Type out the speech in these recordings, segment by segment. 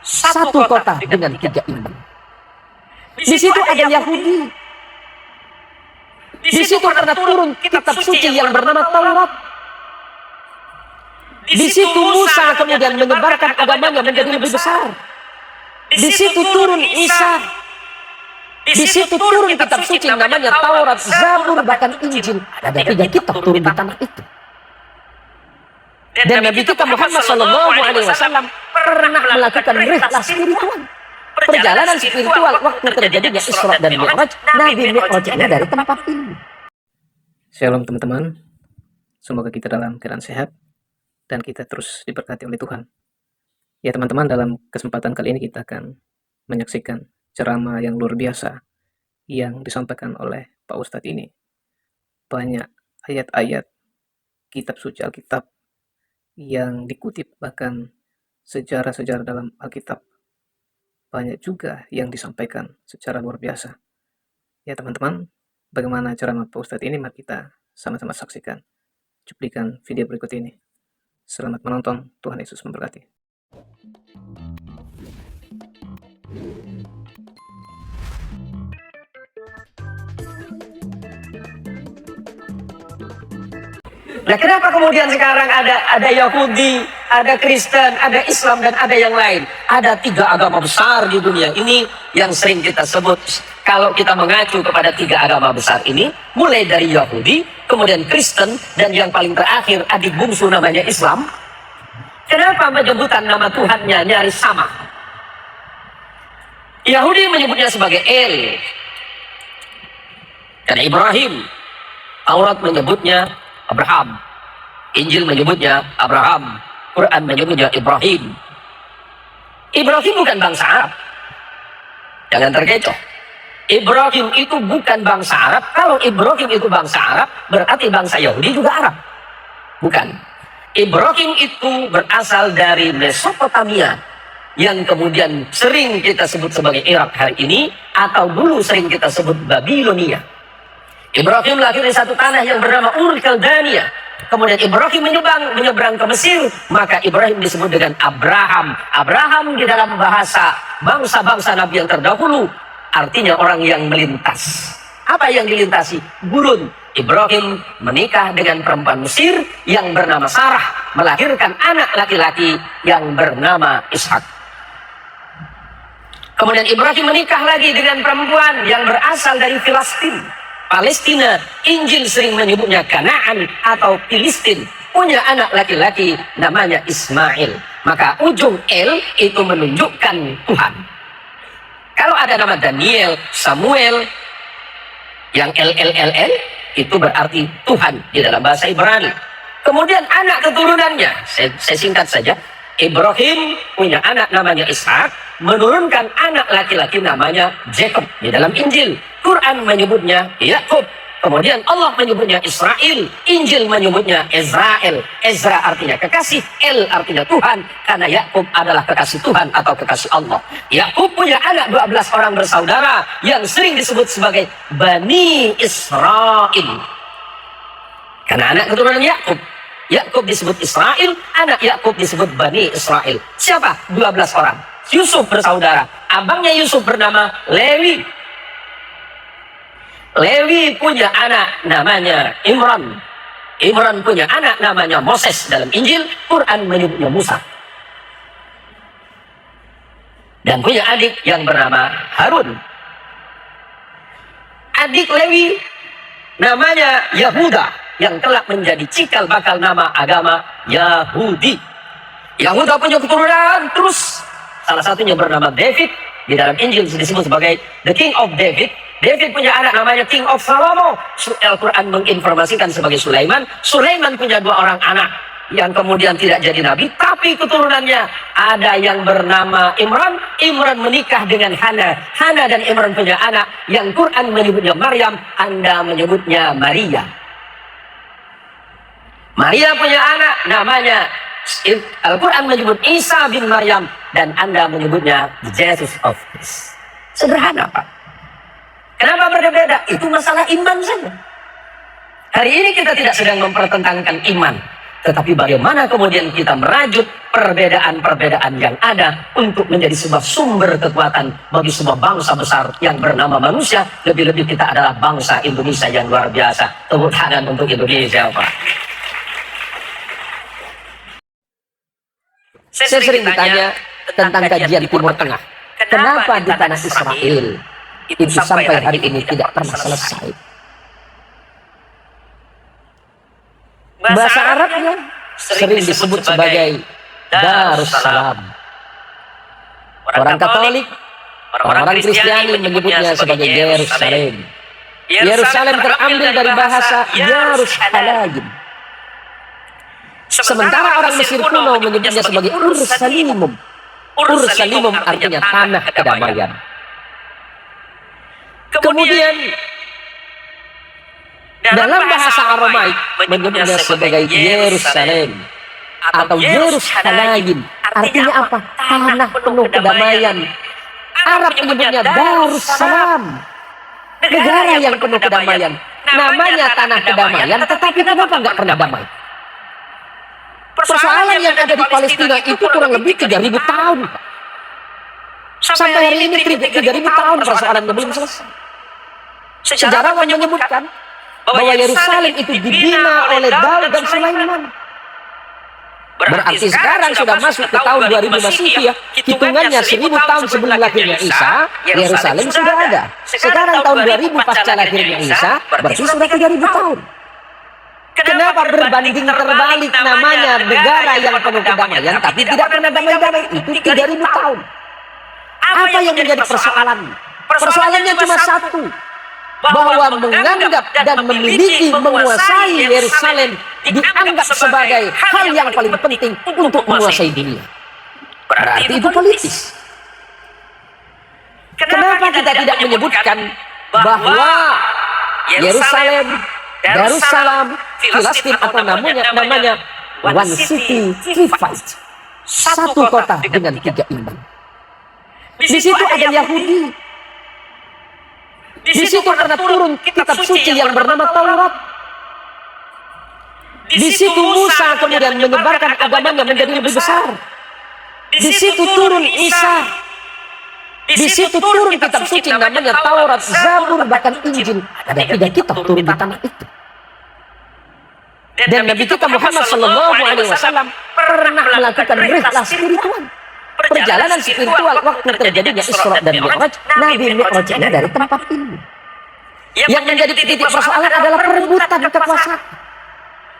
satu kota dengan 3 imam. Di situ ada Yahudi. Di situ pernah turun kitab suci yang bernama Taurat. Di situ Musa kemudian menyebarkan agamanya menjadi lebih besar. Di situ turun Isa. Di situ turun kitab suci namanya Taurat, Zabur, bahkan Injil. Ada 3 kitab turun di tanah itu. Dan Nabi kita Muhammad SAW pernah melakukan rihlah spiritual, perjalanan spiritual waktu terjadinya Isra dan Mi'raj. Nabi Mi'rajnya dari tempat ini. Shalom teman-teman, semoga kita dalam keadaan sehat dan kita terus diberkati oleh Tuhan. Ya teman-teman, dalam kesempatan kali ini kita akan menyaksikan ceramah yang luar biasa yang disampaikan oleh Pak Ustadz ini. Banyak ayat-ayat kitab suci Alkitab yang dikutip, bahkan sejarah-sejarah dalam Alkitab. Banyak juga yang disampaikan secara luar biasa. Ya teman-teman, bagaimana ceramah Pak Ustadz ini? Mari kita sama-sama saksikan cuplikan video berikut ini. Selamat menonton, Tuhan Yesus memberkati. Nah, kenapa kemudian sekarang ada Yahudi, ada Kristen, ada Islam, dan ada yang lain? Ada 3 agama besar di dunia ini yang sering kita sebut. Kalau kita mengacu kepada 3 agama besar ini, mulai dari Yahudi, kemudian Kristen, dan yang paling terakhir adik bungsu namanya Islam. Kenapa penyebutan nama Tuhannya nyaris sama? Yahudi menyebutnya sebagai El, karena Ibrahim. Taurat menyebutnya Abraham, Injil menyebutnya Abraham, Quran menyebutnya Ibrahim. Ibrahim bukan bangsa Arab. Jangan terkecoh. Ibrahim itu bukan bangsa Arab. Kalau Ibrahim itu bangsa Arab, berarti bangsa Yahudi juga Arab. Bukan. Ibrahim itu berasal dari Mesopotamia, yang kemudian sering kita sebut sebagai Irak hari ini, atau dulu sering kita sebut Babilonia. Ibrahim lahir di satu tanah yang bernama Ur Kaldania. Kemudian Ibrahim menyeberang ke Mesir, maka Ibrahim disebut dengan Abraham. Abraham di dalam bahasa bangsa-bangsa Nabi yang terdahulu artinya orang yang melintas. Apa yang dilintasi? Gurun. Ibrahim menikah dengan perempuan Mesir yang bernama Sarah, melahirkan anak laki-laki yang bernama Ishak. Kemudian Ibrahim menikah lagi dengan perempuan yang berasal dari Palestina. Injil sering menyebutnya Kanaan atau Filistin. Punya anak laki-laki namanya Ismail. Maka ujung El itu menunjukkan Tuhan. Kalau ada nama Daniel, Samuel, yang LLLL itu berarti Tuhan di dalam bahasa Ibrani. Kemudian anak keturunannya, saya singkat saja. Ibrahim punya anak namanya Ishak, menurunkan anak laki-laki namanya Jacob di dalam Injil. Quran menyebutnya Yakub. Kemudian Allah menyebutnya Israel. Injil menyebutnya Israel. Ezra artinya kekasih, El artinya Tuhan, karena Yakub adalah kekasih Tuhan atau kekasih Allah. Yakub punya anak 12 orang bersaudara yang sering disebut sebagai Bani Israel. Karena anak keturunan Yakub. Yakub disebut Israel, anak Yakub disebut Bani Israel. Siapa? 12 orang. Yusuf bersaudara. Abangnya Yusuf bernama Lewi. Lewi punya anak namanya Imran. Imran punya anak namanya Moses dalam Injil. Quran menyebutnya Musa. Dan punya adik yang bernama Harun. Adik Lewi namanya Yahuda, yang telah menjadi cikal bakal nama agama Yahudi. Yahuda punya keturunan terus. Salah satunya bernama David. Di dalam Injil disebut sebagai The King of David. David punya anak namanya King of Salomo. Al-Quran menginformasikan sebagai Sulaiman. Sulaiman punya 2 orang anak yang kemudian tidak jadi nabi, tapi keturunannya ada yang bernama Imran. Imran menikah dengan Hana. Hana dan Imran punya anak yang Quran menyebutnya Maryam, Anda menyebutnya Maria. Maria punya anak namanya, Al-Quran menyebut Isa bin Maryam, dan Anda menyebutnya Jesus of Christ. Sederhana, Pak. Kenapa berbeda? Itu masalah iman saja. Hari ini kita tidak sedang mempertentangkan iman. Tetapi bagaimana kemudian kita merajut perbedaan-perbedaan yang ada untuk menjadi sebuah sumber kekuatan bagi sebuah bangsa besar yang bernama manusia. Lebih-lebih kita adalah bangsa Indonesia yang luar biasa. Tepuk tangan untuk Indonesia, Pak. Saya sering ditanya tentang kajian Timur Tengah. Kenapa di tanah Israel itu sampai hari ini tidak pernah selesai? Bahasa Arabnya sering disebut sebagai Darussalam. Orang Katolik, orang Kristiani menyebutnya sebagai Yerusalem. Yerusalem terambil dari bahasa Yerusalem. Sementara orang Mesir kuno menyebutnya sebagai Ursalimum. Ursalimum artinya tanah kedamaian. Kemudian dalam bahasa Aramaik menyebutnya sebagai Yerusalem atau Yerusalem. Artinya apa? Tanah penuh kedamaian. Arab menyebutnya Darussalam, negara yang penuh kedamaian. Namanya tanah kedamaian, tetapi kenapa nggak pernah damai? Persoalan yang ada di Palestina itu kurang lebih 3.000 tahun. Sampai hari ini 3.000 tahun persoalannya belum selesai. Sejarawan menyebutkan bahwa Yerusalem itu dibina oleh Daud dan Sulaiman. Berarti sekarang sudah masuk ke tahun 2000 Masehi ya. Hitungannya 1000 tahun sebelum lahirnya Isa, Yerusalem sudah ada. Sekarang tahun 2000 pasca lahirnya Isa, berarti sudah 3.000 tahun. Kenapa berbanding terbalik namanya negara yang penuh kedamaian tapi tidak pernah damai-damai? Itu 3.000 tahun. Apa yang menjadi persoalan? Persoalannya cuma satu, bahwa menganggap dan memiliki, menguasai Yerusalem dianggap sebagai hal yang paling penting untuk menguasai dunia. Berarti itu politis. Kenapa kita tidak menyebutkan bahwa Yerusalem, Darussalam, Filistin atau namanya One City, Three Fights, satu kota dengan 3 iman. Di situ ada Yahudi. Di situ pernah turun kitab suci yang bernama Taurat. Di situ Musa kemudian menyebarkan agamanya menjadi lebih besar. Di situ turun Isa. Di situ turun kitab suci namanya Taurat, Zabur, bahkan Injil. Ada 3 kitab turun di tanah itu. Dan Nabi kita Muhammad SAW pernah melakukan rihlah spiritual. Perjalanan spiritual waktu terjadinya Isra dan Mi'raj. Nabi Mi'rajnya dari tempat ini. Yang menjadi titik persoalan adalah perebutan kekuasaan.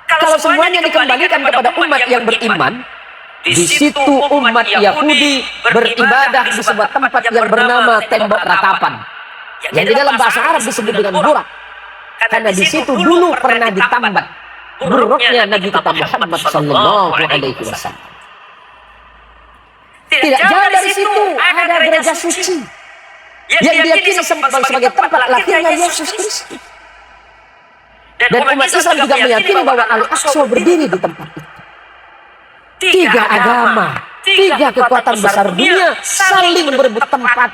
Kalau semuanya dikembalikan kepada umat yang beriman, di situ umat Yahudi beribadah di sebuah tempat yang bernama tembok ratapan, yang di dalam bahasa Arab disebut dengan burak. Karena di situ dulu pernah ditambat buruknya Nabi kita Muhammad SAW. Tidak jauh dari situ ada gereja suci yang diyakini sebagai tempat lahirnya Yesus Kristus. Dan umat Islam juga meyakini bahwa Al-Aqsa berdiri di tempat itu. 3 agama, 3 kekuatan besar dunia saling berebut tempat.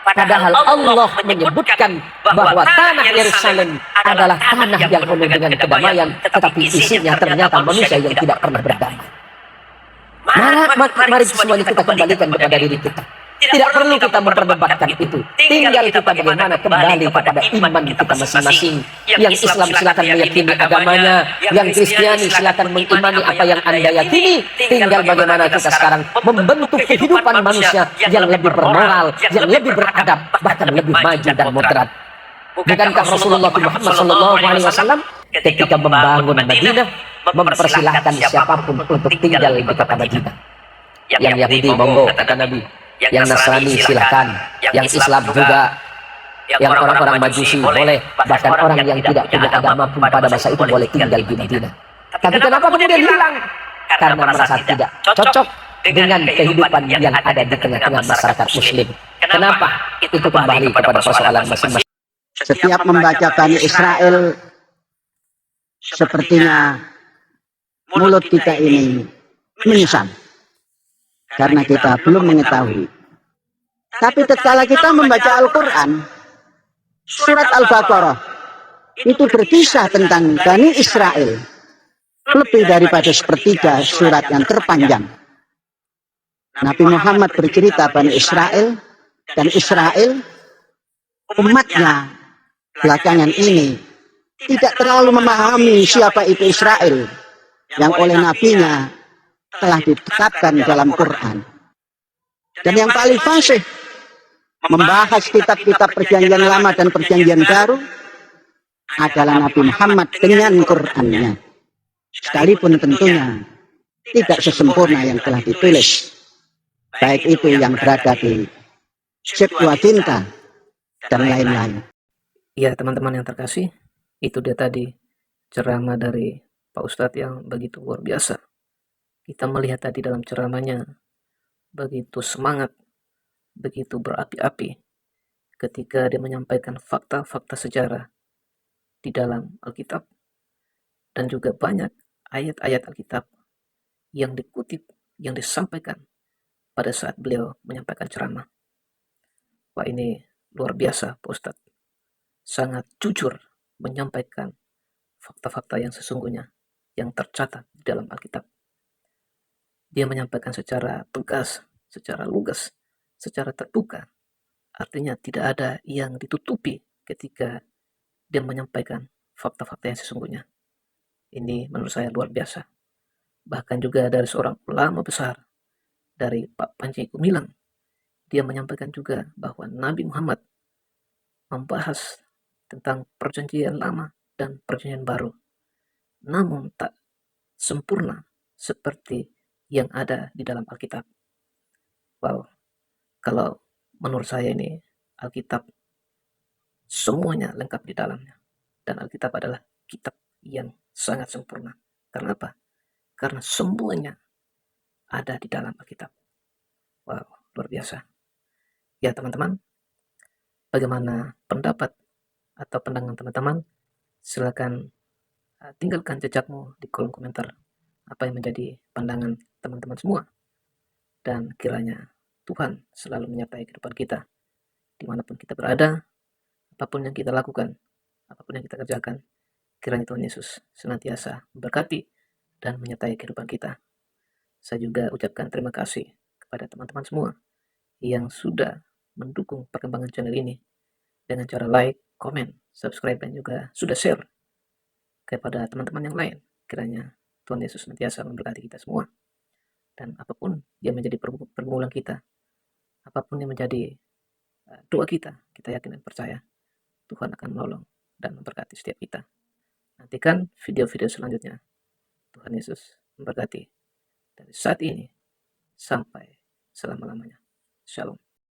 Padahal Allah menyebutkan bahwa tanah Yerusalem adalah tanah yang penuh dengan kedamaian, tetapi isinya ternyata manusia yang tidak pernah berdamai. Mari semuanya kita kembalikan kepada diri kita. Tidak perlu kita memperdebatkan itu. Tinggal kita bagaimana kembali kepada iman kita masing-masing. Yang Islam silakan meyakini agamanya, yang Kristiani silakan mengimani apa yang Anda yakini. Tinggal bagaimana kita sekarang membentuk kehidupan manusia yang lebih bermoral, yang lebih beradab, bahkan lebih maju dan moderat. Bukankah Rasulullah Muhammad SAW ketika membangun Madinah mempersilahkan siapapun untuk tinggal di kota Madinah? Yang Yahudi monggo, kata Nabi. Yang Nasrani silahkan, yang Islam juga, yang orang-orang Majusi boleh, bahkan orang yang tidak punya agama pun pada masa itu boleh tinggal di Madinah. Tapi kenapa kemudian hilang? Karena merasa tidak cocok dengan kehidupan yang ada di tengah-tengah masyarakat Muslim. Kenapa? Itu kembali kepada persoalan masing-masing. Setiap membaca Bani Israel, sepertinya mulut kita ini menyesal. Karena kita belum mengetahui. Tapi tatkala kita membaca Al-Quran, surat Al-Baqarah, itu berkisah tentang Bani Israel. lebih daripada sepertiga surat yang terpanjang. Nabi Muhammad bercerita Bani Israel, dan Israel umatnya belakangan ini tidak terlalu memahami siapa itu Israel yang oleh nabinya telah ditetapkan dalam Quran. Dan yang paling fasih membahas kitab-kitab perjanjian lama dan perjanjian baru adalah Nabi Muhammad dengan Qurannya. Sekalipun tentunya tidak sesempurna yang telah ditulis, baik itu yang berada di Septuaginta dan lain-lain. Ya teman-teman yang terkasih, itu dia tadi ceramah dari Pak Ustadz yang begitu luar biasa. Kita melihat tadi dalam ceramahnya begitu semangat, begitu berapi-api ketika dia menyampaikan fakta-fakta sejarah di dalam Alkitab, dan juga banyak ayat-ayat Alkitab yang dikutip, yang disampaikan pada saat beliau menyampaikan ceramah. Wah, ini luar biasa Pak Ustadz. Sangat jujur menyampaikan fakta-fakta yang sesungguhnya yang tercatat di dalam Alkitab. Dia menyampaikan secara tegas, secara lugas, secara terbuka. Artinya tidak ada yang ditutupi ketika dia menyampaikan fakta-fakta yang sesungguhnya. Ini menurut saya luar biasa. Bahkan juga dari seorang ulama besar, dari Pak Panji Gumilang, dia menyampaikan juga bahwa Nabi Muhammad membahas tentang perjanjian lama dan perjanjian baru, namun tak sempurna seperti yang ada di dalam Alkitab. Wow, kalau menurut saya ini Alkitab semuanya lengkap di dalamnya. Dan Alkitab adalah kitab yang sangat sempurna. Karena apa? Karena semuanya ada di dalam Alkitab. Wow, luar biasa. Ya teman-teman, bagaimana pendapat atau pandangan teman-teman? Silakan tinggalkan jejakmu di kolom komentar. Apa yang menjadi pandangan teman-teman semua. Dan kiranya Tuhan selalu menyertai kehidupan kita. Dimanapun kita berada, apapun yang kita lakukan, apapun yang kita kerjakan, kiranya Tuhan Yesus senantiasa memberkati dan menyertai kehidupan kita. Saya juga ucapkan terima kasih kepada teman-teman semua yang sudah mendukung perkembangan channel ini dengan cara like, komen, subscribe, dan juga sudah share kepada teman-teman yang lain. Kiranya Tuhan Yesus senantiasa memberkati kita semua. Dan apapun yang menjadi pergumulan kita, apapun yang menjadi doa kita yakin dan percaya Tuhan akan menolong dan memberkati setiap kita. Nantikan video-video selanjutnya. Tuhan Yesus memberkati dari saat ini sampai selama-lamanya. Shalom.